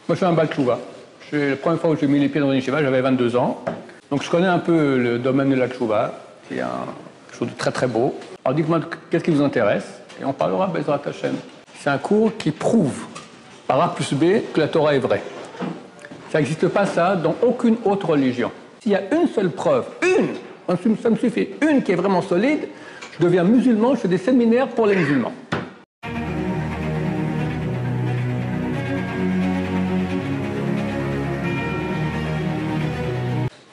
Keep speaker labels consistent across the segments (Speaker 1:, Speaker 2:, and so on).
Speaker 1: Moi, je suis un Baal Tchouva. La première fois où j'ai mis les pieds dans une yeshiva, j'avais 22 ans. Donc, je connais un peu le domaine de la Tchouva, qui est quelque chose de très très beau. Alors, dites-moi, qu'est-ce qui vous intéresse? Et on parlera Bezrat Hashem. C'est un cours qui prouve, par A plus B, que la Torah est vraie. Ça n'existe pas ça dans aucune autre religion. S'il y a une seule preuve, ça me suffit, une qui est vraiment solide, je deviens musulman, je fais des séminaires pour les musulmans.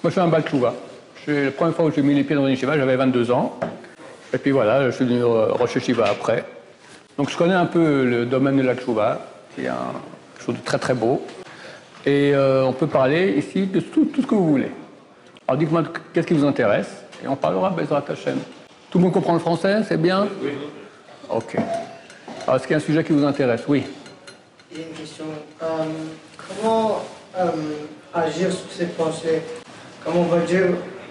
Speaker 1: Moi, je suis un Baal Tchouva. La première fois où j'ai mis les pieds dans une yeshiva, j'avais 22 ans. Et puis voilà, je suis devenu Rosh Yeshiva après. Donc je connais un peu le domaine de la Tchouva, qui est quelque chose de très très beau. Et on peut parler ici de tout ce que vous voulez. Alors dites-moi, qu'est-ce qui vous intéresse? Et on parlera Bezrat Hashem. Tout le monde comprend le français? C'est bien? Oui. Ok. Alors, est-ce qu'il y a un sujet qui vous intéresse? Oui.
Speaker 2: Il y a une question. Comment agir sur ces pensées? Comment on va dire,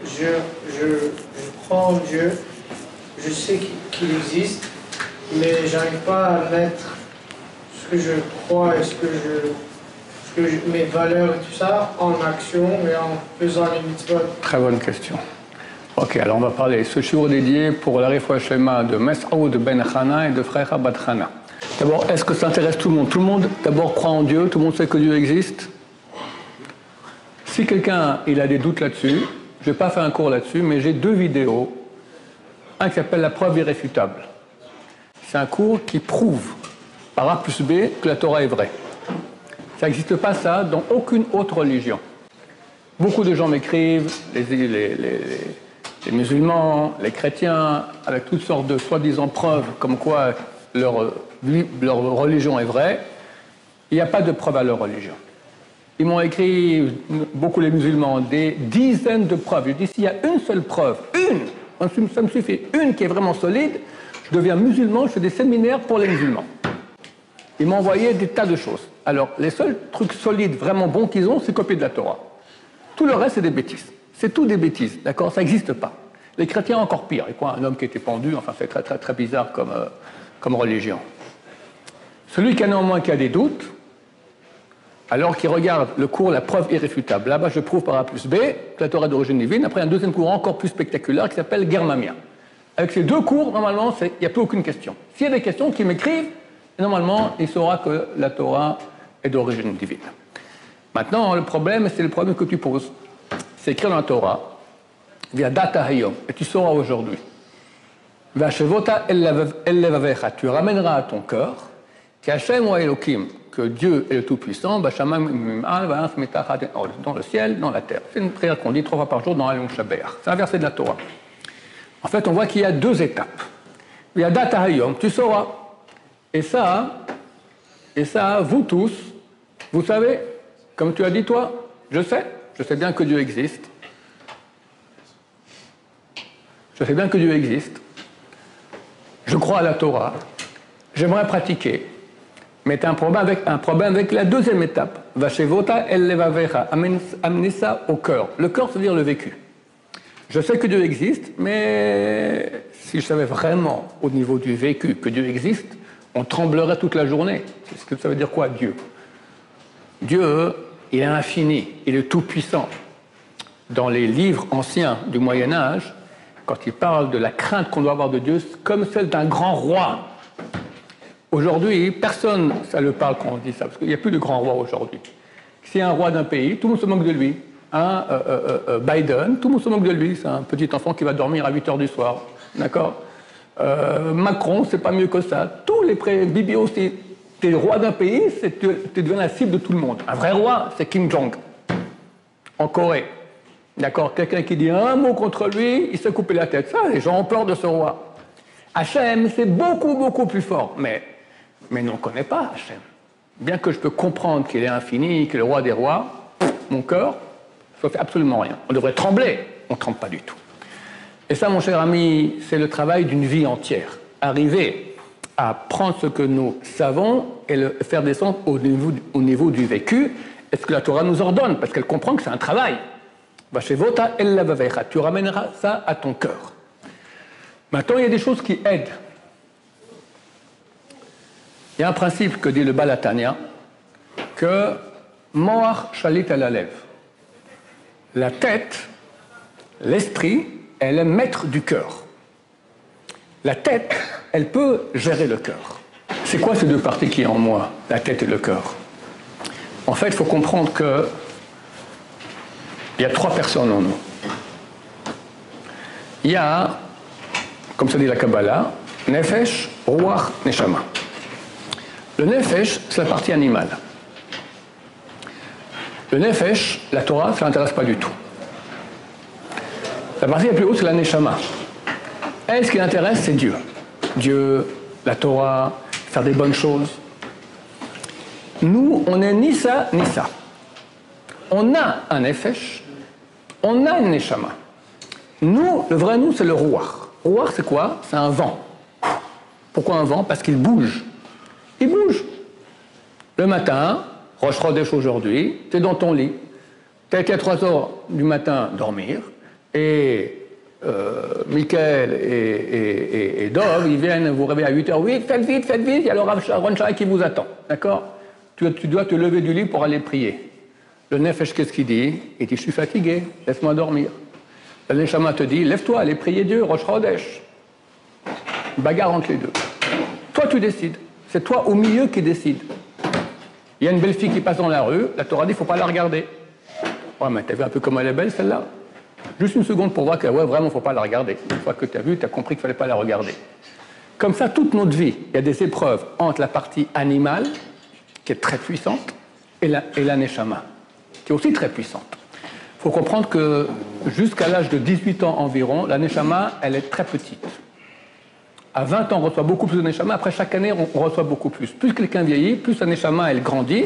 Speaker 2: je crois en Dieu, je sais qu'il existe, mais j'arrive pas à mettre ce que je crois et mes valeurs et tout ça en action et en faisant les mitzvot.
Speaker 1: Très bonne question. Ok, alors on va parler ce shiur dédié pour la Refoua Shlema de Mes'aoud Ben Chana et de Frecha Bat Chana. D'abord, est-ce que ça intéresse tout le monde? Tout le monde, d'abord, croit en Dieu, tout le monde sait que Dieu existe. Si quelqu'un il a des doutes là-dessus, je vais pas faire un cours là-dessus, mais j'ai 2 vidéos. Un qui s'appelle La preuve irréfutable. C'est un cours qui prouve, par A plus B, que la Torah est vraie. Ça n'existe pas ça dans aucune autre religion. Beaucoup de gens m'écrivent, les musulmans, les chrétiens, avec toutes sortes de soi-disant preuves comme quoi leur religion est vraie. Il n'y a pas de preuve à leur religion. Ils m'ont écrit, beaucoup les musulmans, des dizaines de preuves. Je dis, s'il y a une seule preuve, ça me suffit, une qui est vraiment solide, je deviens musulman, je fais des séminaires pour les musulmans. Ils m'ont envoyé des tas de choses. Alors, les seuls trucs solides, vraiment bons qu'ils ont, c'est copier de la Torah. Tout le reste, c'est des bêtises. C'est tout des bêtises, d'accord? Ça n'existe pas. Les chrétiens, encore pire. Et quoi, un homme qui était pendu, enfin, c'est très, très, très bizarre comme religion. Celui qui a néanmoins qui a des doutes, alors qu'il regarde le cours La preuve irréfutable. Là-bas, je prouve par A plus B que la Torah est d'origine divine. Après, un deuxième cours encore plus spectaculaire qui s'appelle Germamia. Avec ces 2 cours, normalement, il n'y a plus aucune question. S'il y a des questions, qu'ils m'écrivent, normalement, il saura que la Torah est d'origine divine. Maintenant, le problème, c'est le problème que tu poses. C'est écrit dans la Torah, via data hayom, et tu sauras aujourd'hui. Vashevota el levavecha, tu ramèneras à ton cœur, qu'Hachem ou Elohim, que Dieu est le Tout-Puissant, dans le ciel, dans la terre. C'est une prière qu'on dit 3 fois par jour dans Alon Shabbat. C'est un verset de la Torah. En fait, on voit qu'il y a 2 étapes. Il y a data hayom, tu sauras. Et ça, vous tous, vous savez, comme tu as dit toi, je sais bien que Dieu existe. Je sais bien que Dieu existe. Je crois à la Torah. J'aimerais pratiquer. Mais tu as un problème avec la deuxième étape. Vashevota el levavecha, amener ça au cœur. Le cœur, ça veut dire le vécu. Je sais que Dieu existe, mais si je savais vraiment au niveau du vécu que Dieu existe, on tremblerait toute la journée. C'est ce que ça veut dire quoi, Dieu? Dieu, il est infini, il est tout-puissant. Dans les livres anciens du Moyen-Âge, quand il parle de la crainte qu'on doit avoir de Dieu, comme celle d'un grand roi. Aujourd'hui, personne, ça le parle quand on dit ça, parce qu'il n'y a plus de grand roi aujourd'hui. Si un roi d'un pays, tout le monde se moque de lui. Biden, tout le monde se moque de lui, c'est un petit enfant qui va dormir à 8 h du soir. D'accord? Macron, c'est pas mieux que ça. Tous les Bibi aussi, t'es le roi d'un pays, tu deviens la cible de tout le monde. Un vrai roi, c'est Kim Jong, en Corée. D'accord? Quelqu'un qui dit un mot contre lui, il se coupe la tête. Ça, les gens ont peur de ce roi. Hachem, c'est beaucoup, beaucoup plus fort. Mais on ne connaît pas Hachem. Bien que je peux comprendre qu'il est infini, qu'il est le roi des rois, mon cœur, ça ne fait absolument rien. On devrait trembler, on ne tremble pas du tout. Et ça, mon cher ami, c'est le travail d'une vie entière. Arriver à prendre ce que nous savons et le faire descendre au niveau du vécu, est ce que la Torah nous ordonne, parce qu'elle comprend que c'est un travail. Vashevota el lavavecha, tu ramèneras ça à ton cœur. Maintenant, il y a des choses qui aident. Il y a un principe que dit le Baal HaTanya, que Moach shalit al halev. La tête, l'esprit, elle est maître du cœur. La tête, elle peut gérer le cœur. C'est quoi ces deux parties qui sont en moi, la tête et le cœur? En fait, il faut comprendre que il y a trois personnes en nous. Il y a, comme ça dit la Kabbalah, Nefesh, Ruach, Neshama. Le Nefesh, c'est la partie animale. Le Nefesh, la Torah, ça ne l'intéresse pas du tout. La partie la plus haute, c'est la Neshama. Elle, ce qui l'intéresse, c'est Dieu. Dieu, la Torah, faire des bonnes choses. Nous, on n'est ni ça, ni ça. On a un Nefesh, on a une Neshama. Nous, le vrai nous, c'est le Ruach. Ruach, c'est quoi? C'est un vent. Pourquoi un vent? Parce qu'il bouge. Il bouge. Le matin, Rosh Chodesh aujourd'hui, tu es dans ton lit. Tu as été à 3 heures du matin dormir, et Michael et Dov, ils viennent vous réveiller à 8h08, faites vite, il y a le Rav Ron Shai qui vous attend. D'accord? Tu dois te lever du lit pour aller prier. Le Nefesh, qu'est-ce qu'il dit? Il dit, je suis fatigué, laisse-moi dormir. Le Neshama te dit, lève-toi, allez prier Dieu, Rosh Chodesh. Bagarre entre les deux. Toi, tu décides. C'est toi au milieu qui décide. Il y a une belle fille qui passe dans la rue, la Torah dit, il ne faut pas la regarder. Ouais, mais t'as vu un peu comment elle est belle, celle-là? Juste une seconde pour voir que, ouais, vraiment, il ne faut pas la regarder. Une fois que tu as vu, tu as compris qu'il ne fallait pas la regarder. Comme ça, toute notre vie, il y a des épreuves entre la partie animale, qui est très puissante, et la Neshama, qui est aussi très puissante. Il faut comprendre que jusqu'à l'âge de 18 ans environ, la Neshama, elle est très petite. À 20 ans, on reçoit beaucoup plus de Neshama. Après, chaque année, on reçoit beaucoup plus. Plus quelqu'un vieillit, plus la Neshama, elle grandit.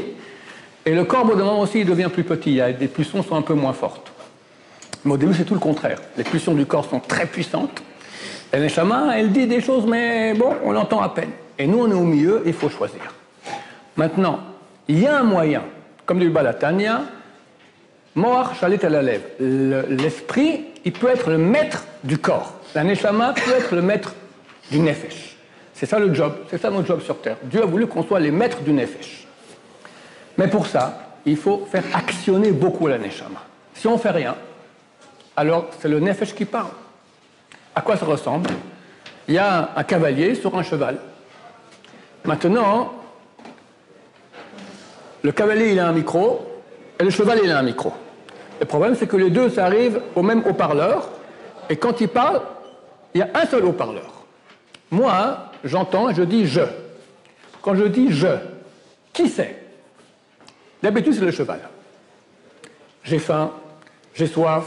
Speaker 1: Et le corps, au bout d'un moment aussi, il devient plus petit. Les pulsions sont un peu moins fortes. Mais au début, c'est tout le contraire. Les pulsions du corps sont très puissantes. La Neshama, elle dit des choses, mais bon, on l'entend à peine. Et nous, on est au milieu, il faut choisir. Maintenant, il y a un moyen, comme du Balatania, Moach shalit al halev. L'esprit, il peut être le maître du corps. La Neshama peut être le maître du Nefesh. C'est ça le job, c'est ça notre job sur Terre. Dieu a voulu qu'on soit les maîtres du Nefesh. Mais pour ça, il faut faire actionner beaucoup la Neshama. Si on ne fait rien, alors c'est le Nefesh qui parle. À quoi ça ressemble? Il y a un cavalier sur un cheval. Maintenant, le cavalier il a un micro et le cheval il a un micro. Le problème c'est que les deux ça arrive au même haut-parleur et quand ils parlent, il y a un seul haut-parleur. Moi, j'entends et je dis « je ». Quand je dis « je », qui c'est? D'habitude, c'est le cheval. J'ai faim, j'ai soif,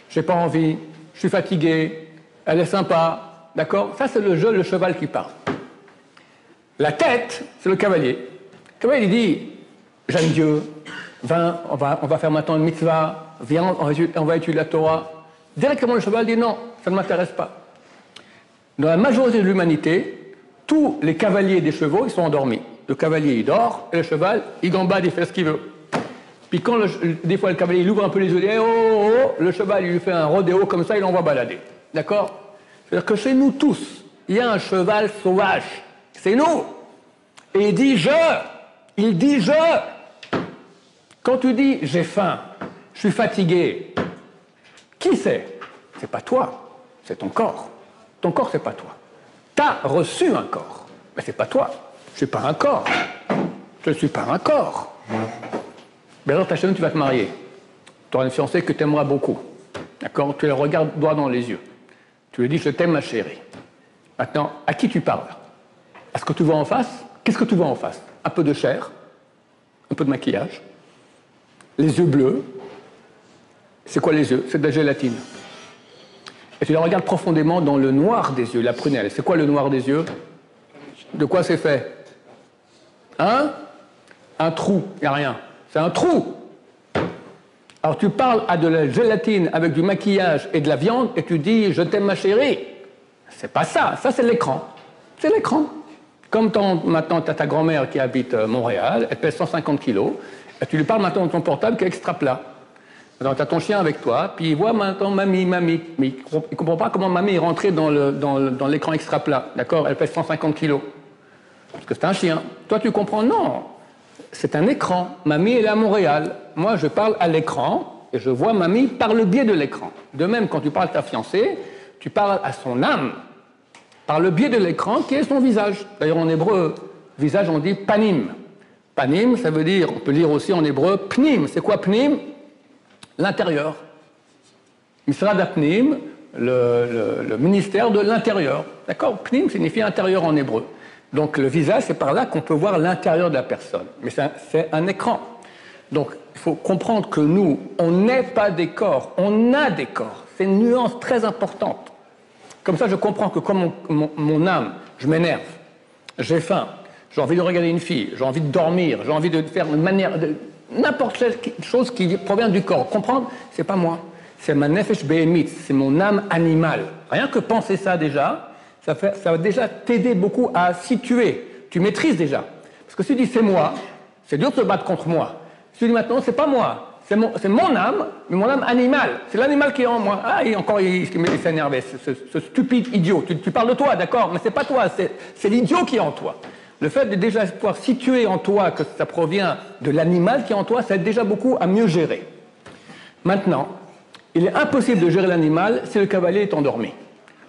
Speaker 1: j'ai pas envie, je suis fatigué, elle est sympa, d'accord? Ça, c'est le jeu, le cheval qui parle. La tête, c'est le cavalier. Le cavalier, il dit « j'aime Dieu, viens, on va faire maintenant une mitzvah, viens, on va étudier la Torah ». Directement, le cheval dit « non, ça ne m'intéresse pas ». Dans la majorité de l'humanité, tous les cavaliers des chevaux, ils sont endormis. Le cavalier, il dort, et le cheval, il gambade, il fait ce qu'il veut. Puis quand, des fois, le cavalier, il ouvre un peu les yeux, il dit « oh, oh, oh », le cheval, il lui fait un rodéo comme ça, il l'envoie balader. D'accord? C'est-à-dire que chez nous tous, il y a un cheval sauvage. C'est nous. Et il dit « je ». Il dit « je ». Quand tu dis « j'ai faim, je suis fatigué », qui c'est? C'est pas toi, c'est ton corps. Ton corps, c'est pas toi. Tu as reçu un corps, mais c'est pas toi. Je suis pas un corps. Je ne suis pas un corps. Mais alors, ta chaîne, tu vas te marier. Tu auras une fiancée que tu aimeras beaucoup. D'accord? Tu la regardes droit dans les yeux. Tu lui dis, je t'aime, ma chérie. Maintenant, à qui tu parles? À ce que tu vois en face? Qu'est-ce que tu vois en face? Un peu de chair, un peu de maquillage, les yeux bleus. C'est quoi les yeux? C'est de la gélatine. Et tu la regardes profondément dans le noir des yeux, la prunelle. C'est quoi le noir des yeux? De quoi c'est fait? Hein? Un trou, il n'y a rien. C'est un trou. Alors tu parles à de la gélatine avec du maquillage et de la viande et tu dis « je t'aime ma chérie ». C'est pas ça, ça c'est l'écran. C'est l'écran. Comme maintenant tu as ta grand-mère qui habite Montréal, elle pèse 150 kilos, et tu lui parles maintenant de ton portable qui est extra plat. Alors, tu as ton chien avec toi, puis il voit maintenant mamie, mais il ne comprend pas comment mamie est rentrée dans l'écran extra plat, d'accord? Elle pèse 150 kilos. Parce que c'est un chien. Toi, tu comprends? Non. c'est un écran. Mamie, elle est à Montréal. Moi, je parle à l'écran et je vois mamie par le biais de l'écran. De même, quand tu parles à ta fiancée, tu parles à son âme par le biais de l'écran qui est son visage. D'ailleurs, en hébreu, visage, on dit panim. Panim, ça veut dire, on peut lire aussi en hébreu, pnim. C'est quoi pnim? L'intérieur. Misrad apnim, le ministère de l'intérieur. D'accord? Pnim signifie intérieur en hébreu. Donc le visage, c'est par là qu'on peut voir l'intérieur de la personne. Mais c'est un écran. Donc il faut comprendre que nous, on n'est pas des corps, on a des corps. C'est une nuance très importante. Comme ça, je comprends que comme mon âme, je m'énerve, j'ai faim, j'ai envie de regarder une fille, j'ai envie de dormir, j'ai envie de faire une manière, n'importe quelle chose qui provient du corps. Comprendre? C'est pas moi. C'est ma nefesh behemit, c'est mon âme animale. Rien que penser ça déjà, ça va déjà t'aider beaucoup à situer. Tu maîtrises déjà. Parce que si tu dis c'est moi, c'est dur de se battre contre moi. Si tu dis maintenant c'est pas moi, c'est mon âme, mais mon âme animale. C'est l'animal qui est en moi. Ah, il s'est énervé, ce stupide idiot. Tu parles de toi, d'accord, mais c'est pas toi, c'est l'idiot qui est en toi. Le fait de déjà pouvoir situer en toi que ça provient de l'animal qui est en toi, ça aide déjà beaucoup à mieux gérer. Maintenant, il est impossible de gérer l'animal si le cavalier est endormi.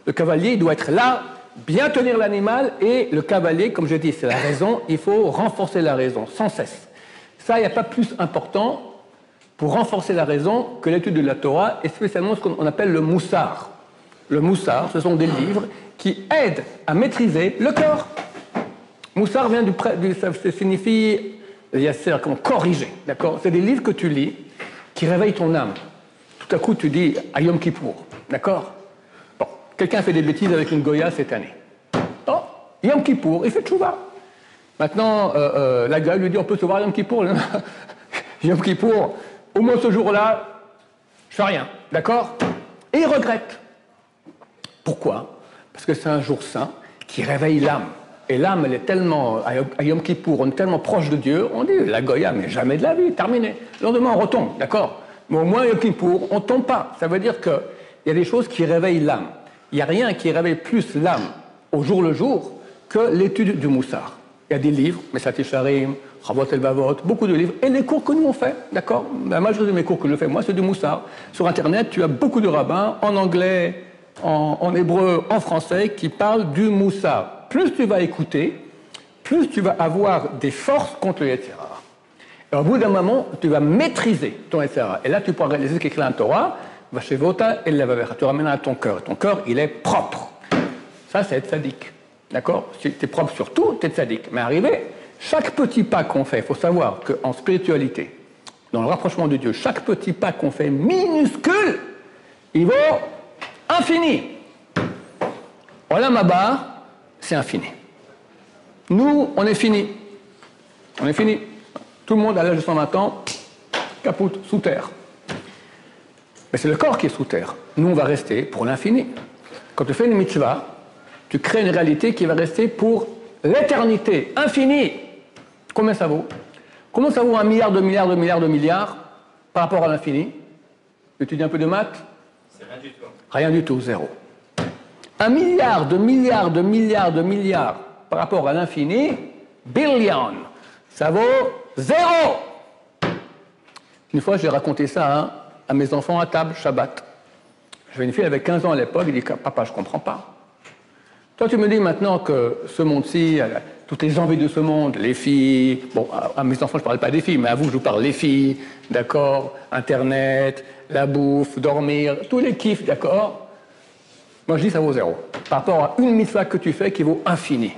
Speaker 1: Le cavalier il doit être là, bien tenir l'animal, et le cavalier, comme je dis, c'est la raison, il faut renforcer la raison, sans cesse. Ça, il n'y a pas plus important pour renforcer la raison que l'étude de la Torah, et spécialement ce qu'on appelle le moussar. Le moussar, ce sont des livres qui aident à maîtriser le corps. Moussar vient ça signifie, c'est comme corriger, d'accord? C'est des livres que tu lis qui réveillent ton âme. Tout à coup, tu dis à Yom Kippour, d'accord? Bon, quelqu'un fait des bêtises avec une Goya cette année. Oh, Yom Kippour, il fait tchouva. Maintenant, la gueule lui dit on peut se voir Yom Kippour. Yom Kippour, au moins ce jour-là, je fais rien, d'accord? Et il regrette. Pourquoi? Parce que c'est un jour saint qui réveille l'âme. Et l'âme, elle est tellement, à Yom Kippour, on est tellement proche de Dieu, on dit la Goya, mais jamais de la vie, terminé. Le lendemain, on retombe, d'accord? Mais au moins, Yom Kippour, on ne tombe pas. Ça veut dire qu'il y a des choses qui réveillent l'âme. Il n'y a rien qui réveille plus l'âme au jour le jour que l'étude du Moussar. Il y a des livres, Messat Yesharim, Chavot El Vavot, beaucoup de livres, et les cours que nous on fait, d'accord? La majorité de mes cours que je fais, moi, c'est du Moussar. Sur Internet, tu as beaucoup de rabbins, en anglais, en hébreu, en français, qui parlent du Moussar. Plus tu vas écouter, plus tu vas avoir des forces contre le Yetzer Hara. Et au bout d'un moment, tu vas maîtriser ton Yetzer Hara. Et là, tu pourras réaliser ce qu'écrit la Torah, Vashevota et Levavecha. Tu ramènes à ton cœur. Ton cœur, il est propre. Ça, c'est être sadique. D'accord? Si tu es propre sur tout, tu es sadique. Mais arrivé, chaque petit pas qu'on fait, il faut savoir qu'en spiritualité, dans le rapprochement de Dieu, chaque petit pas qu'on fait minuscule, il vaut infini. Olam haba, c'est infini. Nous, on est fini. On est fini. Tout le monde, à l'âge de 120 ans, capote, sous terre. Mais c'est le corps qui est sous terre. Nous, on va rester pour l'infini. Quand tu fais une mitzvah, tu crées une réalité qui va rester pour l'éternité, infinie. Combien ça vaut? Combien ça vaut 1 milliard de milliards de milliards de milliards par rapport à l'infini? Tu étudies un peu de maths?
Speaker 3: C'est rien du tout.
Speaker 1: Rien du tout, zéro. 1 milliard de milliards de milliards de milliards par rapport à l'infini, billion, ça vaut zéro. Une fois, j'ai raconté ça à mes enfants à table, Shabbat. J'avais une fille avec 15 ans à l'époque, il dit « Papa, je ne comprends pas. Toi, tu me dis maintenant que ce monde-ci, toutes les envies de ce monde, les filles, bon, à mes enfants, je ne parle pas des filles, mais à vous, je vous parle des filles, d'accord, Internet, la bouffe, dormir, tous les kiffs, d'accord. Moi, je dis ça vaut zéro. Par rapport à une mitzvah que tu fais qui vaut infini.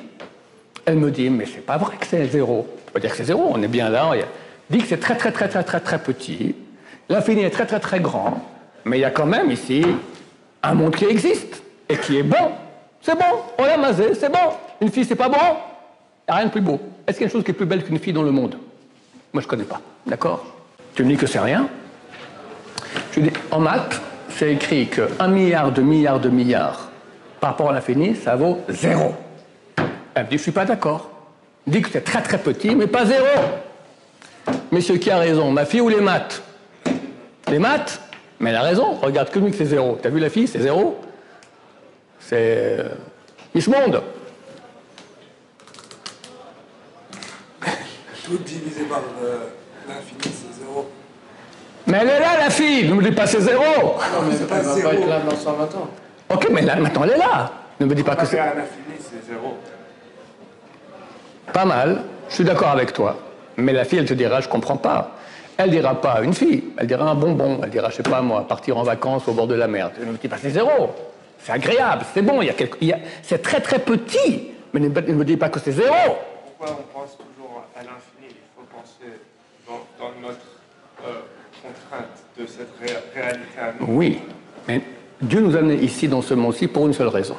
Speaker 1: Elle me dit, mais c'est pas vrai que c'est zéro. On peut dire que c'est zéro, on est bien là. Dit que c'est très, très, très, très, très, très petit. L'infini est très, très, très grand. Mais il y a quand même ici un monde qui existe et qui est bon. C'est bon, on l'a masé, c'est bon. Une fille, c'est pas bon. Il n'y a rien de plus beau. Est-ce qu'il y a une chose qui est plus belle qu'une fille dans le monde? Moi, je ne connais pas. D'accord? Tu me dis que c'est rien. Je dis, en maths, c'est écrit que 1 milliard de milliards de milliards par rapport à l'infini, ça vaut zéro. Elle me dit, je ne suis pas d'accord. Elle dit que c'est très très petit, mais pas zéro. Monsieur, qui a raison? Ma fille ou les maths? Les maths? Mais elle a raison. Regarde que lui que c'est zéro. T'as vu la fille? C'est zéro. C'est Miss Monde.
Speaker 3: Tout divisé parle de l'infini, c'est zéro.
Speaker 1: Mais elle est là, la fille. Ne me dis pas c'est zéro.
Speaker 2: Non, mais
Speaker 3: c'est
Speaker 2: elle
Speaker 3: pas
Speaker 2: va
Speaker 3: zéro.
Speaker 2: pas être là dans 120 ans.
Speaker 1: Ok, mais là, maintenant, elle est là. Ne me dis pas que c'est...
Speaker 3: à l'infini, c'est zéro.
Speaker 1: Pas mal. Je suis d'accord avec toi. Mais la fille, elle te dira, je comprends pas. Elle dira pas une fille. Elle dira un bonbon. Elle dira, je sais pas moi, partir en vacances au bord de la mer. Ne me dis pas c'est zéro. C'est agréable, c'est bon. C'est très très petit. Mais ne me dis pas que c'est zéro.
Speaker 3: Pourquoi on pense toujours à l'infini? Il faut penser dans notre contrainte de cette réalité à nous.
Speaker 1: Oui, mais Dieu nous a amenés ici dans ce monde-ci pour une seule raison.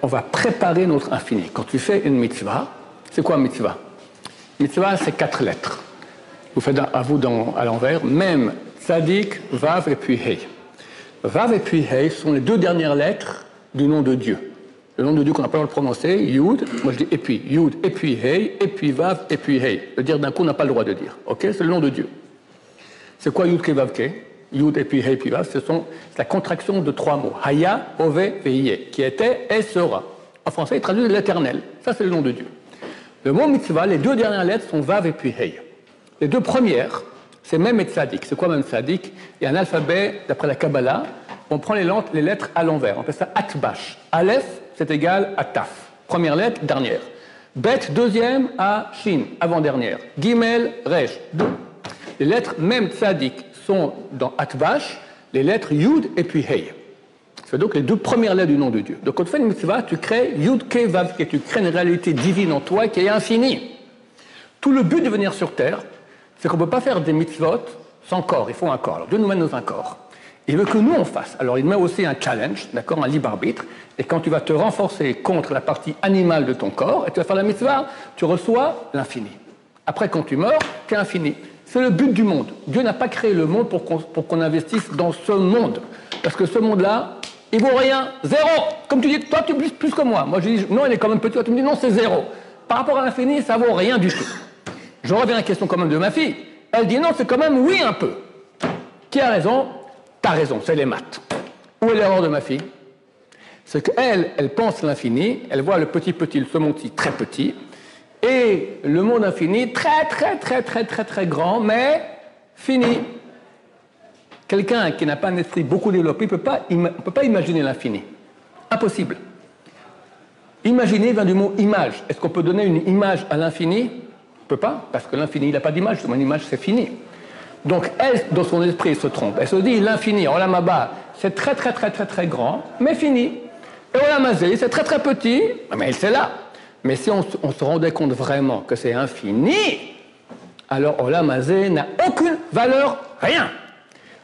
Speaker 1: On va préparer notre infini. Quand tu fais une mitzvah, c'est quoi mitzvah? Mitzvah, c'est 4 lettres. Vous faites à vous à l'envers, même tzadik, vav et puis hey. Vav et puis hey sont les 2 dernières lettres du nom de Dieu. Le nom de Dieu qu'on n'a pas le droit de prononcer, Yud, moi je dis et puis, Yud, et puis hey, et puis vav, et puis hey. Le dire d'un coup, on n'a pas le droit de dire. Ok? C'est le nom de Dieu. C'est quoi Yud, Ke, Vav, Ke? Yud, et puis hey, puis vav, c'est la contraction de 3 mots. Haya, Ove, Veye, qui était et sera. En français, il traduit l'éternel. Ça, c'est le nom de Dieu. Le mot mitzvah, les 2 dernières lettres sont vav et puis hey. Les 2 premières, c'est Mem et Tzadik. C'est quoi Mem Tzadik? Il y a un alphabet, d'après la Kabbalah, on prend les lettres à l'envers. On fait ça Atbash. Aleph, c'est égal à Taf. Première lettre, dernière. Bet, deuxième, à Shin, avant-dernière. Gimel, Resh, 2. Les lettres Mem Tzadik sont dans Atbash, les lettres Yud et puis Hey. C'est donc les 2 premières lettres du nom de Dieu. Donc quand tu fais une mitzvah, tu crées Yud, Ke, Vav, Ke. Tu crées une réalité divine en toi qui est infinie. Tout le but de venir sur Terre, c'est qu'on ne peut pas faire des mitzvot sans corps. Il faut un corps. Alors Dieu nous met dans un corps. Il veut que nous on fasse. Alors il met aussi un challenge, d'accord, un libre arbitre. Et quand tu vas te renforcer contre la partie animale de ton corps, et tu vas faire la mitzvah, tu reçois l'infini. Après, quand tu meurs, tu es infini. C'est le but du monde. Dieu n'a pas créé le monde pour qu'on investisse dans ce monde. Parce que ce monde-là, il vaut rien. Zéro. Comme tu dis, toi tu dis plus que moi. Moi je dis, non, il est quand même petit. Toi tu me dis, non, c'est zéro. Par rapport à l'infini, ça vaut rien du tout. Je reviens à la question quand même de ma fille. Elle dit non, c'est quand même oui un peu. Qui a raison? T'as raison, c'est les maths. Où est l'erreur de ma fille? C'est qu'elle, elle pense l'infini, elle voit le petit, ce monde-ci très petit, et le monde infini très grand, mais fini. Quelqu'un qui n'a pas un esprit beaucoup développé ne peut pas imaginer l'infini. Impossible. Imaginer vient du mot image. Est-ce qu'on peut donner une image à l'infini? On ne peut pas, parce que l'infini, il n'a pas d'image. Une image, c'est fini. Donc, elle, dans son esprit, se trompe. Elle se dit, l'infini, Olam Haba, c'est très grand, mais fini. Et Olam Hazé, c'est très petit, mais c'est là. Mais si on se rendait compte vraiment que c'est infini, alors Olam Hazé n'a aucune valeur, rien.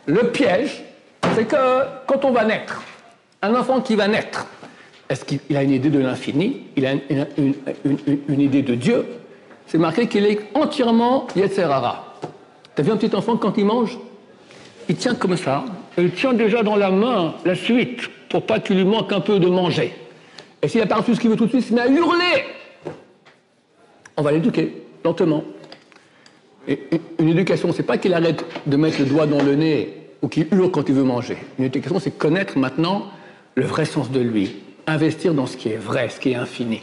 Speaker 1: Le piège, c'est que quand on va naître, un enfant qui va naître, est-ce qu'il a une idée de l'infini? Il a une idée de Dieu? C'est marqué qu'il est entièrement Yetzer Hara. T'as vu un petit enfant quand il mange? Il tient comme ça, et il tient déjà dans la main la suite, pour pas qu'il lui manque un peu de manger. Et s'il n'a pas reçu ce qu'il veut tout de suite, il se met à hurler. On va l'éduquer, lentement. Et une éducation, c'est pas qu'il arrête de mettre le doigt dans le nez, ou qu'il hurle quand il veut manger. Une éducation, c'est connaître maintenant le vrai sens de lui, investir dans ce qui est vrai, ce qui est infini.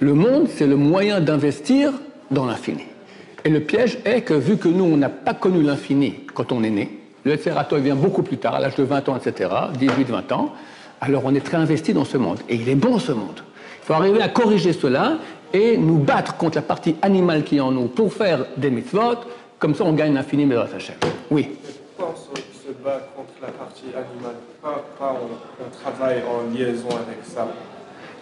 Speaker 1: Le monde, c'est le moyen d'investir dans l'infini. Et le piège est que, vu que nous, on n'a pas connu l'infini quand on est né, le Serato vient beaucoup plus tard, à l'âge de 20 ans, etc., 18-20 ans, alors on est très investi dans ce monde. Et il est bon, ce monde. Il faut arriver à corriger cela et nous battre contre la partie animale qui est en nous pour faire des mitzvot, comme ça on gagne l'infini, mais dans sa chaîne. Oui.
Speaker 3: Pourquoi on se bat contre la partie animale? Pourquoi on travaille en liaison avec ça?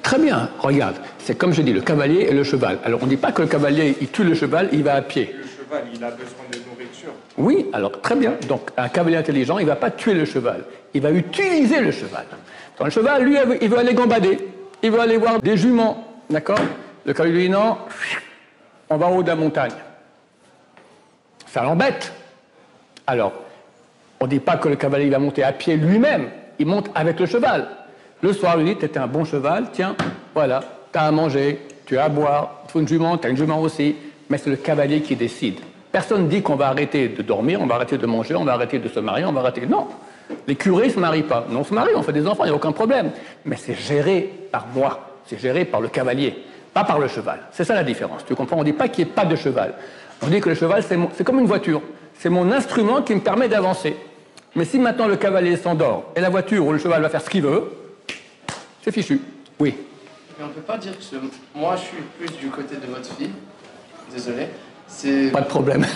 Speaker 1: Très bien, regarde, c'est comme je dis, le cavalier et le cheval. Alors on ne dit pas que le cavalier, il tue le cheval, il va à pied.
Speaker 3: Le cheval, il a besoin de nourriture.
Speaker 1: Oui, alors très bien. Donc un cavalier intelligent, il ne va pas tuer le cheval, il va utiliser le cheval. Quand le cheval, lui, il veut aller gambader, il veut aller voir des juments, d'accord? Le cavalier lui dit non, on va en haut de la montagne. Ça l'embête. Alors, on ne dit pas que le cavalier va monter à pied lui-même, il monte avec le cheval. Le soir, il lui dit, tu étais un bon cheval, tiens, voilà, tu as à manger, tu as à boire, il faut une jument, tu as une jument aussi, mais c'est le cavalier qui décide. Personne ne dit qu'on va arrêter de dormir, on va arrêter de manger, on va arrêter de se marier, on va arrêter... Non, les curés ne se marient pas. Non, on se marie, on fait des enfants, il n'y a aucun problème. Mais c'est géré par moi, c'est géré par le cavalier, pas par le cheval. C'est ça la différence, tu comprends? On ne dit pas qu'il n'y ait pas de cheval. On dit que le cheval, c'est comme une voiture. C'est mon instrument qui me permet d'avancer. Mais si maintenant le cavalier s'endort et la voiture ou le cheval va faire ce qu'il veut, c'est fichu. Oui.
Speaker 4: Mais on ne peut pas dire que moi je suis plus du côté de votre fille. Désolé.
Speaker 1: Pas de problème.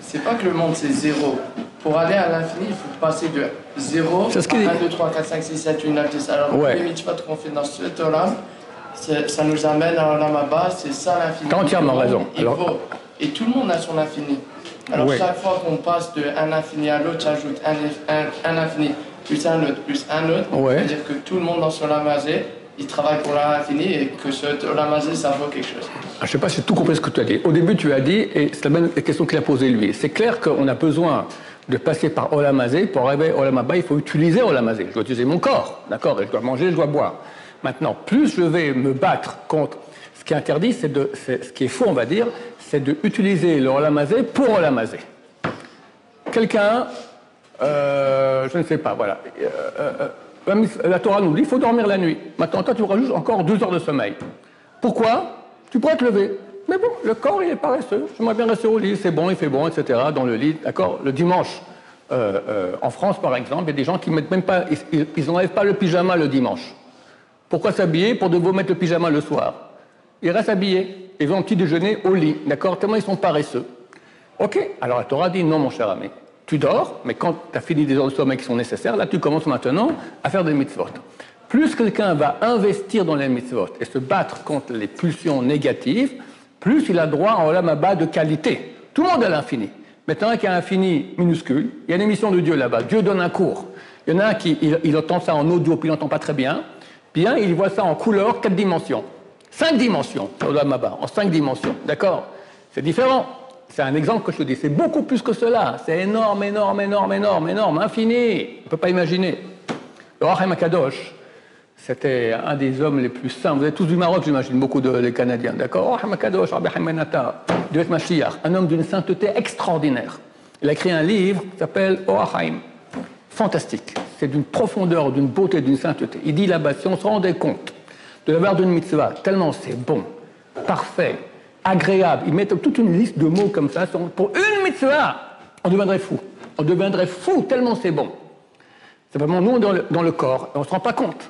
Speaker 4: C'est pas que le monde c'est zéro. Pour aller à l'infini, il faut passer de 0 à 1, 2, 3, 4, 5, 6, 7, 8, 9, 10. Alors les mitzvot qu'on fait dans ce olam, ça nous amène à l'olam haba, c'est ça l'infini.
Speaker 1: T'as entièrement raison.
Speaker 4: Et tout le monde a son infini. Alors chaque fois qu'on passe d'un infini à l'autre, j'ajoute un infini plus un autre plus un autre. C'est-à-dire que tout le monde dans son olam hazé, il travaille pour l'infini et que ce olam hazé, ça vaut quelque chose.
Speaker 1: Je ne sais pas si j'ai tout compris ce que tu as dit. Au début, tu as dit, et c'est la même question qu'il a posée lui, c'est clair qu'on a besoin de passer par olam hazé. Pour arriver au olam haba, il faut utiliser olam hazé. Je dois utiliser mon corps, d'accord, et je dois manger, je dois boire. Maintenant, plus je vais me battre contre ce qui est interdit, ce qui est faux, on va dire, c'est d'utiliser le olam hazé pour olam hazé. Quelqu'un, je ne sais pas, voilà. La Torah nous dit qu'il faut dormir la nuit. Maintenant, toi, tu rajoutes encore 12 heures de sommeil. Pourquoi? Tu pourrais te lever. Mais bon, le corps, il est paresseux. J'aimerais bien rester au lit, c'est bon, il fait bon, etc. Dans le lit, d'accord. Le dimanche, en France, par exemple, il y a des gens qui mettent même pas, ils n'enlèvent pas le pyjama le dimanche. Pourquoi s'habiller? Pour devoir mettre le pyjama le soir. Ils restent habillés. Ils vont au petit déjeuner au lit, d'accord. Tellement ils sont paresseux. Ok. Alors la Torah dit non, mon cher ami. Tu dors, mais quand tu as fini des heures de sommeil qui sont nécessaires, là, tu commences maintenant à faire des mitzvot. Plus quelqu'un va investir dans les mitzvot et se battre contre les pulsions négatives, plus il a droit à un olam haba de qualité. Tout le monde a l'infini. Maintenant, il y a un infini minuscule. Il y a une émission de Dieu là-bas. Dieu donne un cours. Il y en a un qui il entend ça en audio, puis il n'entend pas très bien. Bien, il voit ça en couleur, 4 dimensions. 5 dimensions, olam haba, en 5 dimensions. D'accord? C'est différent. C'est un exemple que je te dis. C'est beaucoup plus que cela. C'est énorme, énorme, énorme, énorme, énorme, infini. On ne peut pas imaginer. Le Rachem HaKadosh, c'était un des hommes les plus saints. Vous êtes tous du Maroc, j'imagine, beaucoup de Canadiens. D'accord? Rachem HaKadosh, Rabbi Chaim Ben Atta, Dieu Mashiach, un homme d'une sainteté extraordinaire. Il a écrit un livre qui s'appelle Oachaim. Fantastique. C'est d'une profondeur, d'une beauté, d'une sainteté. Il dit là-bas, si on se rendait compte de la valeur d'une mitzvah, tellement c'est bon, parfait, agréable, il met toute une liste de mots comme ça, pour une mitzvah, on deviendrait fou. On deviendrait fou tellement c'est bon. C'est vraiment nous dans le corps, et on ne se rend pas compte.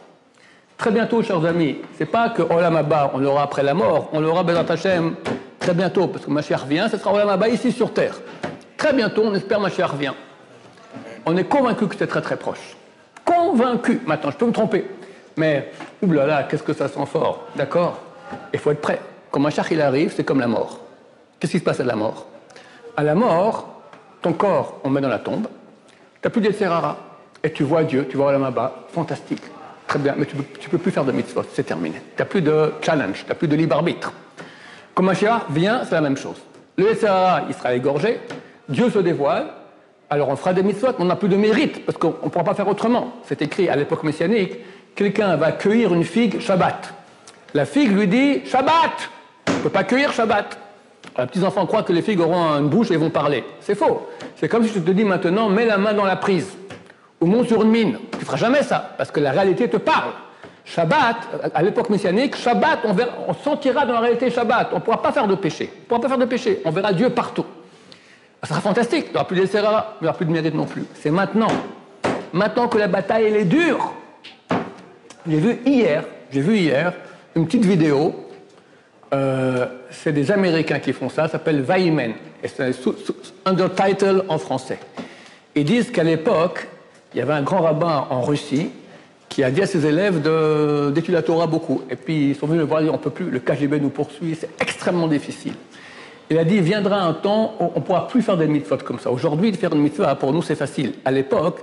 Speaker 1: Très bientôt, chers amis, c'est pas que Olam Haba, on l'aura après la mort, on l'aura Bezrat Hashem très bientôt, parce que Mashiach revient, ce sera Olam Haba ici sur Terre. Très bientôt, on espère Mashiach revient. On est convaincu que c'est très très proche. Convaincu. Maintenant, je peux me tromper. Mais, oulala, qu'est-ce que ça sent fort. D'accord? Il faut être prêt. Quand Mashiach il arrive, c'est comme la mort. Qu'est-ce qui se passe à la mort? À la mort, ton corps, on le met dans la tombe. Tu n'as plus d'Etserara. Et tu vois Dieu, tu vois Olam Haba. Fantastique. Très bien. Mais tu ne peux plus faire de mitzvot. C'est terminé. Tu n'as plus de challenge. Tu n'as plus de libre arbitre. Quand Mashiach vient, c'est la même chose. Le Etserara, il sera égorgé. Dieu se dévoile. Alors on fera des mitzvot, mais on n'a plus de mérite, parce qu'on ne pourra pas faire autrement. C'est écrit à l'époque messianique, quelqu'un va cueillir une figue Shabbat. La figue lui dit Shabbat. On ne peut pas cueillir Shabbat. Les petits enfants croient que les figues auront une bouche et vont parler. C'est faux. C'est comme si je te dis maintenant, mets la main dans la prise, ou monte sur une mine. Tu ne feras jamais ça, parce que la réalité te parle. Shabbat, à l'époque messianique, Shabbat, on sentira dans la réalité Shabbat. On ne pourra pas faire de péché. On ne pourra pas faire de péché. On verra Dieu partout. Ça sera fantastique, il n'y aura plus d'Esserara, il n'y aura plus de mérite non plus. C'est maintenant. Maintenant que la bataille, elle est dure. J'ai vu hier une petite vidéo. C'est des Américains qui font ça s'appelle Vaimen. Et c'est undertitle en français. Ils disent qu'à l'époque, il y avait un grand rabbin en Russie qui a dit à ses élèves d'étudier la Torah beaucoup. Et puis ils sont venus le voir et dit on ne peut plus, le KGB nous poursuit, c'est extrêmement difficile. Il a dit, viendra un temps où on ne pourra plus faire des mitzvot comme ça. Aujourd'hui, de faire une mitzvah, pour nous, c'est facile. À l'époque,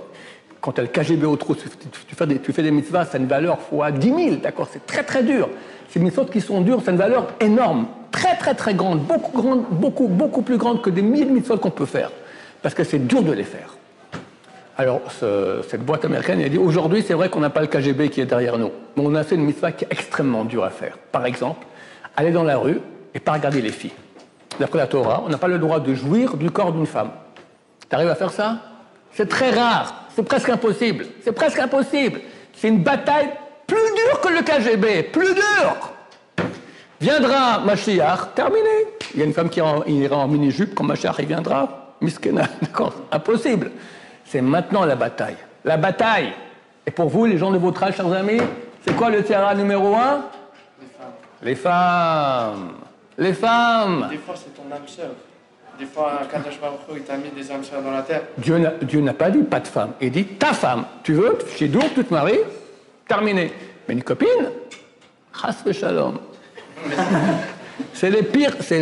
Speaker 1: quand tu as le KGB au trou, tu fais des mitzvahs, ça a une valeur fois 10 000, d'accord? C'est très, très dur. Ces mitzvot qui sont durs, ça a une valeur énorme, très, très, très grande, beaucoup plus grande que des milliers de mitzvot qu'on peut faire. Parce que c'est dur de les faire. Alors, cette boîte américaine, elle a dit, aujourd'hui, c'est vrai qu'on n'a pas le KGB qui est derrière nous, mais on a fait une mitzvah qui est extrêmement dure à faire. Par exemple, aller dans la rue et pas regarder les filles. D'après la Torah, on n'a pas le droit de jouir du corps d'une femme. Tu arrives à faire ça? C'est très rare. C'est presque impossible. C'est presque impossible. C'est une bataille plus dure que le KGB. Plus dure. Viendra Mashiach, terminé. Il y a une femme qui ira en mini-jupe quand Mashiach il viendra. Miskena, d'accord, impossible. C'est maintenant la bataille. La bataille. Et pour vous, les gens de votre âge, chers amis, c'est quoi le tiara numéro 1? Les femmes. Les femmes.
Speaker 4: Des fois, c'est ton âme sœur. Des fois, Kadosh Baruch Hu, il t'a mis des âmes sœurs dans la terre.
Speaker 1: Dieu n'a pas dit pas de femme. Il dit ta femme. Tu veux, chez Dour, tu te maries, terminé. Mais une copine, chas v'shalom. C'est le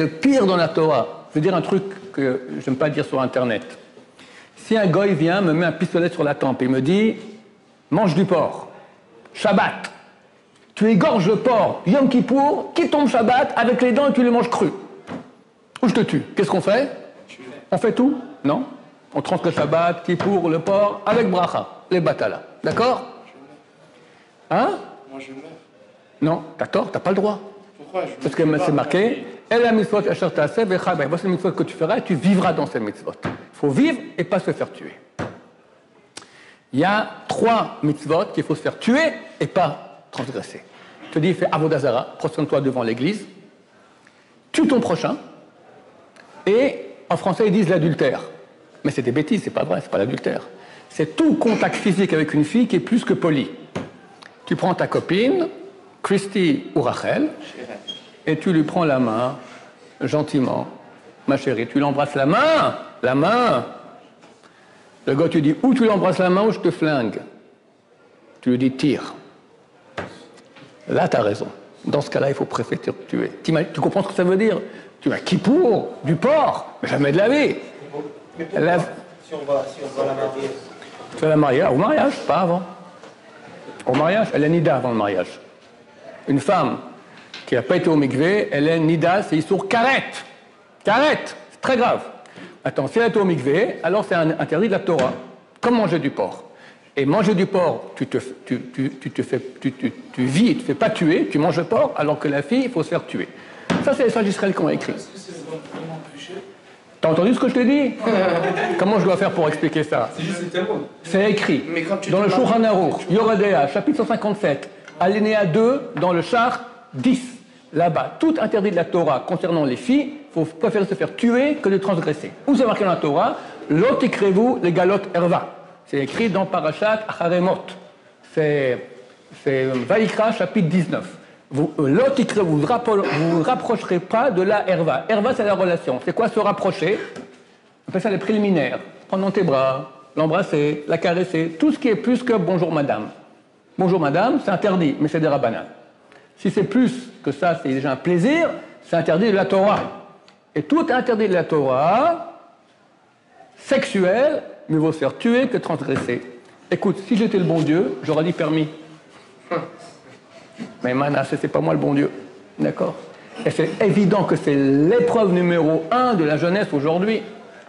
Speaker 1: pire dans la Torah. Je veux dire un truc que je n'aime pas dire sur Internet. Si un goy vient, me met un pistolet sur la tempe et me dit mange du porc, Shabbat, tu égorges le porc, Yom Kippour, qui tombe Shabbat avec les dents et tu les manges crus. Ou je te tue. Qu'est-ce qu'on fait? On fait tout? Non. On transgresse Shabbat, Kippour, le porc, avec bracha, les batala. D'accord? Hein?
Speaker 4: Moi, je meurs.
Speaker 1: Non, t'as tort, t'as pas le droit.
Speaker 4: Pourquoi?
Speaker 1: Parce que c'est marqué, elle a mitzvot asher ta'aseh v'chai. Voici les mitzvot que tu feras et tu vivras dans ces mitzvot. Il faut vivre et pas se faire tuer. Il y a 3 mitzvot qu'il faut se faire tuer et pas transgresser. Je te dis, fais avodah zara, prosterne-toi devant l'église, tue ton prochain, et en français ils disent l'adultère. Mais c'est des bêtises, c'est pas vrai, c'est pas l'adultère. C'est tout contact physique avec une fille qui est plus que poli. Tu prends ta copine, Christy ou Rachel, et tu lui prends la main, gentiment, ma chérie, tu l'embrasses la main. Le gars, tu dis, ou tu l'embrasses la main ou je te flingue. Tu lui dis, tire. Là, tu as raison. Dans ce cas-là, il faut préférer tuer. Tu comprends ce que ça veut dire? Tu as Kippour, du porc, mais jamais de la vie.
Speaker 2: Mais pourquoi si on va la marier?
Speaker 1: Tu vas la marier au mariage, pas avant. Au mariage, elle est nida avant le mariage. Une femme qui n'a pas été au mikvé, elle est nida, c'est issour karet. Karet, c'est très grave. Attends, si elle est au mikvé, alors c'est un interdit de la Torah, comme manger du porc. Et manger du porc, tu vis, tu ne te fais pas tuer, tu manges le porc, alors que la fille, il faut se faire tuer. Ça, c'est les sages d'Israël qui ont écrit.
Speaker 5: Est-ce que c'est vraiment péché?
Speaker 1: T'as entendu ce que je t'ai dit? Comment je dois faire pour expliquer ça?
Speaker 5: C'est juste tellement.
Speaker 1: C'est écrit
Speaker 4: Mais quand tu
Speaker 1: dans le
Speaker 4: te
Speaker 1: Shulchan
Speaker 4: maries,
Speaker 1: Aruch, Yoredea, chapitre 157, alinéa 2, dans le char 10. Là-bas, tout interdit de la Torah concernant les filles, il faut préférer se faire tuer que de transgresser. Où c'est marqué dans la Torah? Lot ikrevou les galot erva. C'est écrit dans Parashat Acharemot. C'est Vaïkra, chapitre 19. Vous vous rapprocherez pas de la erva. Erva, c'est la relation. C'est quoi se rapprocher? On appelle ça les préliminaires. Prendre dans tes bras, l'embrasser, la caresser, tout ce qui est plus que bonjour madame. Bonjour madame, c'est interdit, mais c'est des rabbinans. Si c'est plus que ça, c'est déjà un plaisir, c'est interdit de la Torah. Et tout interdit de la Torah, sexuel, mieux vaut se faire tuer que transgresser. Écoute, si j'étais le bon Dieu, j'aurais dit permis. Mais Manasseh, c'est pas moi le bon Dieu. D'accord? Et c'est évident que c'est l'épreuve numéro 1 de la jeunesse aujourd'hui.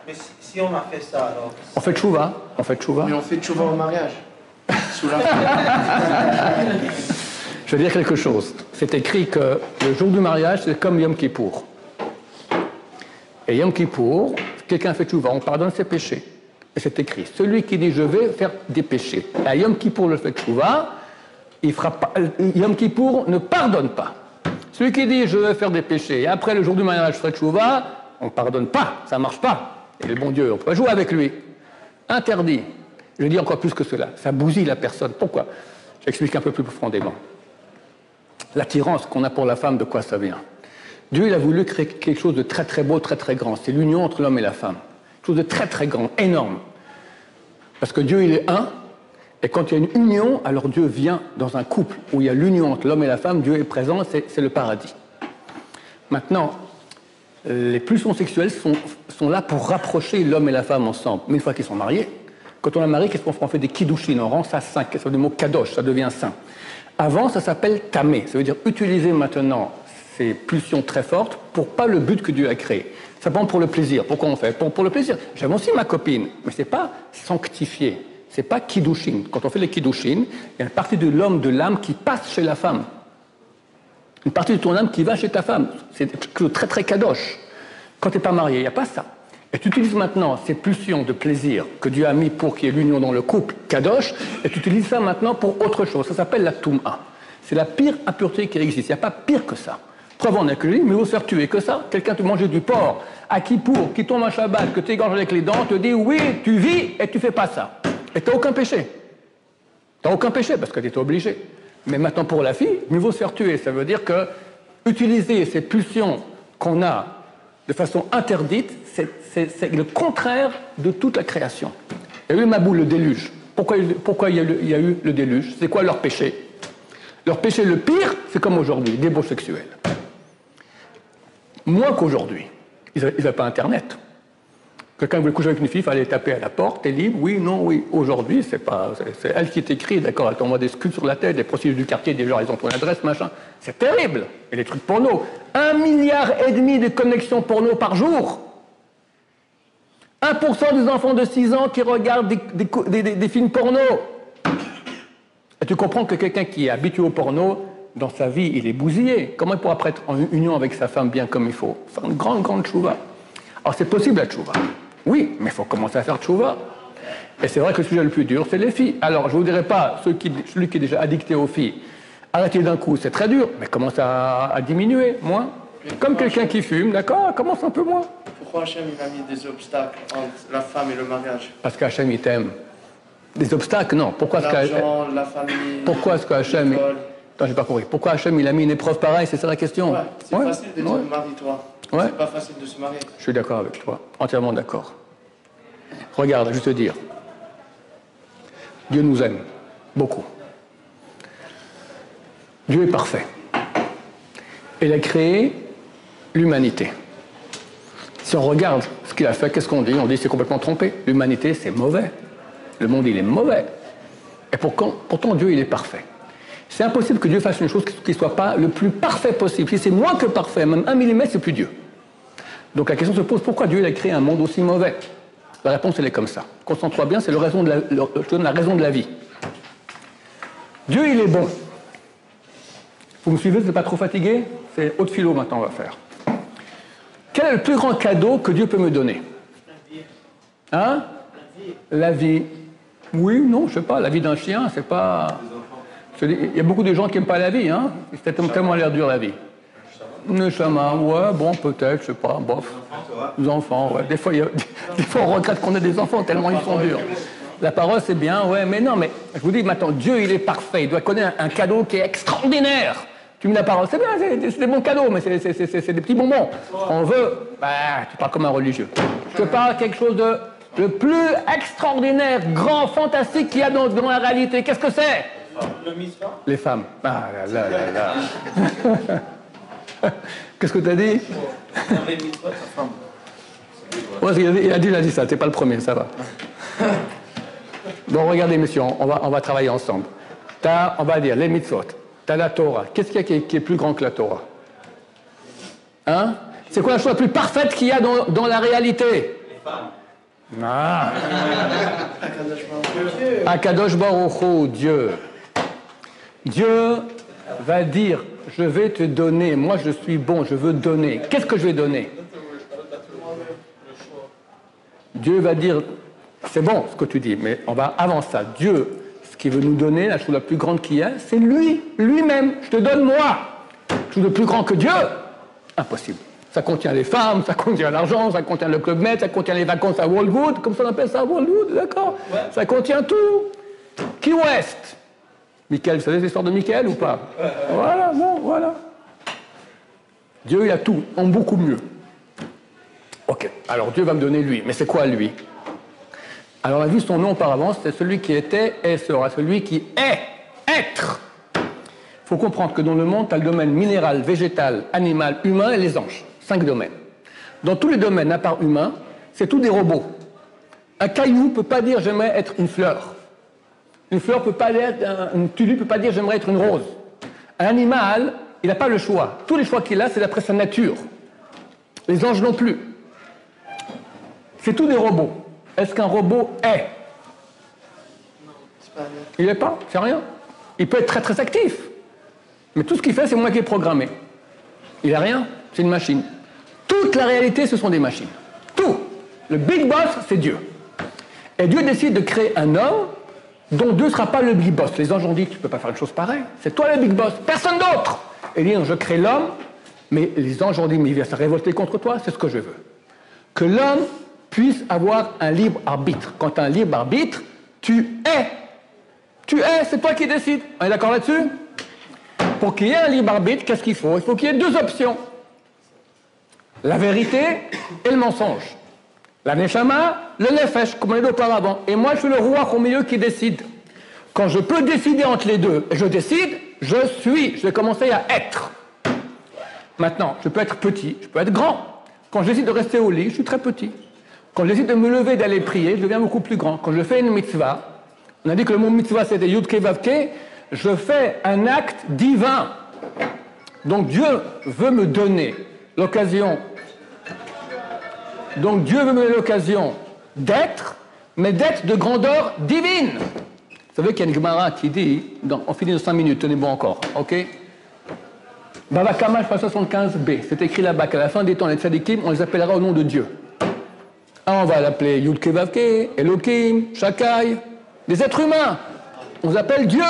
Speaker 2: Mais si on a fait ça, alors...
Speaker 1: On fait tchouva.
Speaker 4: Mais on fait tchouva au mariage. Sous la
Speaker 1: Je veux dire quelque chose. C'est écrit que le jour du mariage, c'est comme Yom Kippour. Et Yom Kippour, quelqu'un fait tchouva, on pardonne ses péchés. Et c'est écrit, celui qui dit je vais faire des péchés, et à Yom Kippour le fait tchouva, il fera pas, Yom Kippour ne pardonne pas. Celui qui dit je vais faire des péchés, et après le jour du mariage je ferai tchouva, on ne pardonne pas, ça ne marche pas. Et le bon Dieu, on ne peut pas jouer avec lui. Interdit. Je dis encore plus que cela, ça bousille la personne. Pourquoi? J'explique un peu plus profondément. L'attirance qu'on a pour la femme, de quoi ça vient? Dieu, il a voulu créer quelque chose de très très beau, très très grand. C'est l'union entre l'homme et la femme. Quelque chose de très très grand, énorme. Parce que Dieu, il est un, et quand il y a une union, alors Dieu vient dans un couple où il y a l'union entre l'homme et la femme, Dieu est présent, c'est le paradis. Maintenant, les pulsions sexuelles sont là pour rapprocher l'homme et la femme ensemble. Mais une fois qu'ils sont mariés, quand on est marié, qu'est-ce qu'on fait? On fait des kiddushin, on rend ça saint, ça veut dire le mot kadosh, ça devient saint. Avant, ça s'appelle tamé, ça veut dire utiliser maintenant ces pulsions très fortes pour pas le but que Dieu a créé. Simplement pour le plaisir. Pourquoi on fait? Pour le plaisir. J'aime aussi ma copine, mais c'est pas sanctifié, c'est pas kiddushin. Quand on fait les kiddushin, il y a une partie de l'homme, de l'âme qui passe chez la femme. Une partie de ton âme qui va chez ta femme. C'est quelque chose de très très kadosh. Quand tu n'es pas marié, il n'y a pas ça. Et tu utilises maintenant ces pulsions de plaisir que Dieu a mis pour qu'il y ait l'union dans le couple, kadosh, et tu utilises ça maintenant pour autre chose. Ça s'appelle la toum'a. C'est la pire impureté qui existe. Il n'y a pas pire que ça. Preuve en est que lui, mais il faut se faire tuer que ça. Quelqu'un te mange du porc, à Kippour, qui tombe un Shabbat, que tu égorges avec les dents, te dit oui, tu vis et tu fais pas ça. Et tu n'as aucun péché. Tu n'as aucun péché parce que tu es obligé. Mais maintenant pour la fille, mieux vaut se faire tuer. Ça veut dire que utiliser ces pulsions qu'on a de façon interdite, c'est le contraire de toute la création. Il y a eu Maboul, le déluge. Pourquoi il y a eu le déluge? C'est quoi leur péché? Leur péché le pire, c'est comme aujourd'hui, débauche sexuelle. Moins qu'aujourd'hui. Ils n'avaient pas Internet. Quelqu'un voulait coucher avec une fille, il fallait taper à la porte, t'es libre, oui, non, oui. Aujourd'hui, c'est elle qui t'écrit, d'accord, elle t'envoie des scuds sur la tête, des procédures du quartier, des gens, ils ont ton adresse, machin. C'est terrible. Et les trucs porno. 1,5 milliard de connexions porno par jour. 1% des enfants de 6 ans qui regardent des films porno. Et tu comprends que quelqu'un qui est habitué au porno, dans sa vie, il est bousillé. Comment il pourra être en union avec sa femme bien comme il faut? Faire une grande tchouva. Alors c'est possible la tchouva. Oui, mais il faut commencer à faire tchouva. Et c'est vrai que le sujet le plus dur, c'est les filles. Alors je ne vous dirai pas, celui qui est déjà addicté aux filles, arrêtez d'un coup, c'est très dur, mais commence à diminuer, moins. Comme quelqu'un qui fume, d'accord, commence un peu moins.
Speaker 4: Pourquoi Hachem il a mis des obstacles entre la femme et le mariage?
Speaker 1: Parce qu'Hachem il t'aime. Des obstacles, non. Pourquoi
Speaker 4: l'argent, la famille.
Speaker 1: Pourquoi est-ce que Hachem... Attends, j'ai pas compris. Pourquoi Hachem il a mis une épreuve pareille? C'est ça la question?
Speaker 4: Ouais, c'est facile de dire marie-toi.
Speaker 1: Ouais.
Speaker 4: C'est pas facile de se marier.
Speaker 1: Je suis d'accord avec toi, entièrement d'accord. Regarde, je vais te dire. Dieu nous aime, beaucoup. Dieu est parfait. Il a créé l'humanité. Si on regarde ce qu'il a fait, qu'est-ce qu'on dit? On dit c'est complètement trompé. L'humanité, c'est mauvais. Le monde, il est mauvais. Et pourtant, Dieu, il est parfait. C'est impossible que Dieu fasse une chose qui ne soit pas le plus parfait possible. Si c'est moins que parfait, même 1 millimètre, c'est plus Dieu. Donc la question se pose, pourquoi Dieu a créé un monde aussi mauvais? La réponse, elle est comme ça. Concentre-toi bien, c'est je te donne la raison de la vie. Dieu, il est bon. Vous me suivez, vous n'êtes pas trop fatigué? C'est haute philo maintenant, on va faire. Quel est le plus grand cadeau que Dieu peut me donner?
Speaker 2: La vie.
Speaker 1: Hein? La vie. Oui, non, je sais pas, la vie d'un chien, c'est pas... Il y a beaucoup de gens qui n'aiment pas la vie, hein? C'est tellement l'air dur, la vie. Neshama, ouais, bon, peut-être, je sais pas, bof. Les enfants, ouais. Des fois, on regrette qu'on ait des enfants tellement ils sont durs. La parole, c'est bien, ouais, mais non, mais je vous dis maintenant, Dieu, il est parfait, il doit connaître un cadeau qui est extraordinaire. Tu me dis la parole, c'est bien, c'est des bons cadeaux, mais c'est des petits bonbons. On veut, tu parles comme un religieux. Je te parle quelque chose de le plus extraordinaire, grand, fantastique qu'il y a dans la réalité. Qu'est-ce que c'est?
Speaker 2: Le mitzvah.
Speaker 1: Les femmes. Ah là là là là. Qu'est-ce que tu as dit?
Speaker 2: Les mitzvahs, sa femme.
Speaker 1: Ouais, il a dit ça, t'es pas le premier, ça va. Bon, regardez, messieurs, on va travailler ensemble. On va dire les mitzvot. T'as la Torah. Qu'est-ce qu'il y a qui est plus grand que la Torah? Hein? C'est quoi la chose la plus parfaite qu'il y a dans la réalité?
Speaker 2: Les femmes.
Speaker 1: Ah. Akadosh Baruch Hu, Dieu. Dieu va dire, je vais te donner, moi je suis bon, je veux donner. Qu'est-ce que je vais donner? Dieu va dire, c'est bon ce que tu dis, mais on va avant ça. Dieu, ce qu'il veut nous donner, la chose la plus grande qu'il y a, c'est lui-même. Je te donne moi. Chose de plus grand que Dieu? Impossible. Ça contient les femmes, ça contient l'argent, ça contient le Club Med, ça contient les vacances à Wildwood, comme ça on appelle ça Wildwood, d'accord? Ouais. Ça contient tout. Key West. Michael, vous savez l'histoire de Michael ou pas? Voilà, bon, voilà. Dieu, il a tout, en beaucoup mieux. Ok, alors Dieu va me donner lui, mais c'est quoi lui? Alors on a vu son nom auparavant, c'était celui qui était et sera, celui qui est, être. Il faut comprendre que dans le monde, tu as le domaine minéral, végétal, animal, humain et les anges. 5 domaines. Dans tous les domaines, à part humain, c'est tout des robots. Un caillou ne peut pas dire j'aimerais être une fleur. Une fleur ne peut pas être, une tulipe ne peut pas dire j'aimerais être une rose. Un animal, il n'a pas le choix. Tous les choix qu'il a, c'est d'après sa nature. Les anges non plus. C'est tout des robots. Est-ce qu'un robot est? Il n'est pas, c'est rien. Il peut être très très actif. Mais tout ce qu'il fait, c'est moi qui ai programmé. Il n'a rien, c'est une machine. Toute la réalité, ce sont des machines. Tout. Le big boss, c'est Dieu. Et Dieu décide de créer un homme dont Dieu ne sera pas le big boss. Les anges ont dit, tu ne peux pas faire une chose pareille. C'est toi le big boss, personne d'autre. Et il dit, je crée l'homme Mais les anges ont dit, mais il vient se révolter contre toi, c'est ce que je veux. Que l'homme puisse avoir un libre arbitre. Quand tu as un libre arbitre, tu es. Tu es, c'est toi qui décides. On est d'accord là-dessus? Pour qu'il y ait un libre arbitre, qu'est-ce qu'il faut? Il faut qu'il y ait deux options. La vérité et le mensonge. La neshama, le nefesh, comme on l'a dit auparavant. Et moi, je suis le roi au milieu qui décide. Quand je peux décider entre les deux, et je décide, je suis. Je vais commencer à être. Maintenant, je peux être petit, je peux être grand. Quand je décide de rester au lit, je suis très petit. Quand je décide de me lever, d'aller prier, je deviens beaucoup plus grand. Quand je fais une mitzvah, on a dit que le mot mitzvah c'était Yudke Vavke, je fais un acte divin. Donc Dieu veut me donner l'occasion. Donc Dieu veut me donner l'occasion d'être, mais d'être de grandeur divine. Vous savez qu'il y a une Gemara qui dit, on finit dans 5 minutes, tenez bon encore, ok? Bava Kama, 75b, c'est écrit là-bas qu'à la fin des temps, les tzadikim, on les appellera au nom de Dieu. On va l'appeler Yudke Vavke, Elohim, Shakai, des êtres humains. On les appelle Dieu.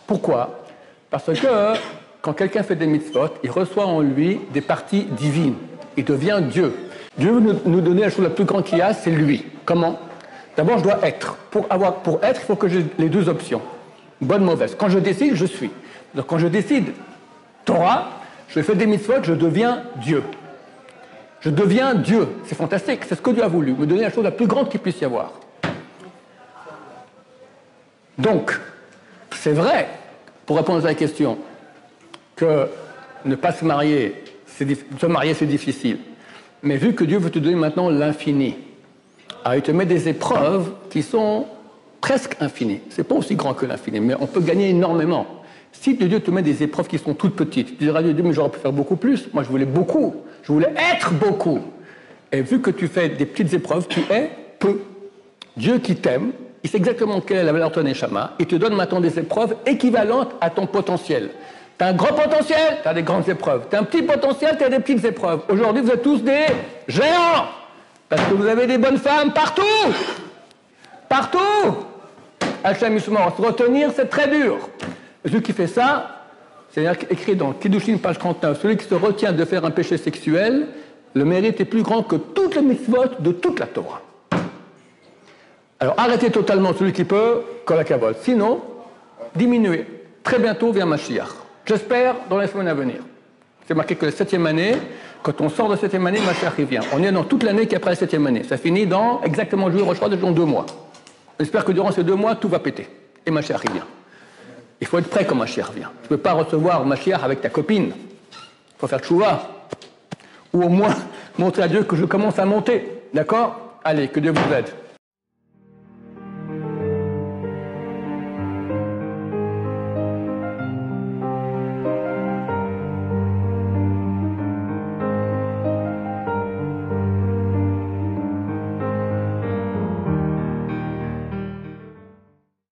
Speaker 1: Pourquoi? Parce que quand quelqu'un fait des mitzvot, il reçoit en lui des parties divines. Il devient Dieu. Dieu veut nous donner la chose la plus grande qu'il y a, c'est lui. Comment? D'abord, je dois être. Pour être, il faut que j'ai les deux options. Bonne, mauvaise. Quand je décide, je suis. Donc quand je décide Torah, je fais des mitzvot, je deviens Dieu. Je deviens Dieu. C'est fantastique. C'est ce que Dieu a voulu. Me donner la chose la plus grande qu'il puisse y avoir. Donc, c'est vrai, pour répondre à la question, que ne pas se marier, c'est difficile. Mais vu que Dieu veut te donner maintenant l'infini, il te met des épreuves qui sont presque infinies. C'est pas aussi grand que l'infini, mais on peut gagner énormément. Si Dieu te met des épreuves qui sont toutes petites, tu diras à Dieu, mais j'aurais pu faire beaucoup plus. Moi, je voulais beaucoup. Je voulais être beaucoup. Et vu que tu fais des petites épreuves, tu es peu. Dieu qui t'aime, il sait exactement quelle est la valeur de ton neshama, il te donne maintenant des épreuves équivalentes à ton potentiel. Tu as un grand potentiel, tu as des grandes épreuves. Tu as un petit potentiel, tu as des petites épreuves. Aujourd'hui, vous êtes tous des géants. Parce que vous avez des bonnes femmes partout. Partout. Hachem Yishmor, se retenir, c'est très dur. Celui qui fait ça, c'est écrit dans Kiddushin, page 39, celui qui se retient de faire un péché sexuel, le mérite est plus grand que toutes les mitzvot de toute la Torah. Alors arrêtez totalement celui qui peut, kol hakavod. Sinon, diminuez. Très bientôt vient Mashiach. J'espère dans les semaines à venir. C'est marqué que la 7e année, quand on sort de la 7e année, Mashiach il vient. On est dans toute l'année qui est après la 7e année. Ça finit dans exactement le jour, je crois, dans 2 mois. J'espère que durant ces 2 mois, tout va péter. Et Mashiach il vient. Il faut être prêt quand Mashiach vient. Tu ne peux pas recevoir Mashiach avec ta copine. Il faut faire tchouva. Ou au moins montrer à Dieu que je commence à monter. D'accord? Allez, que Dieu vous aide.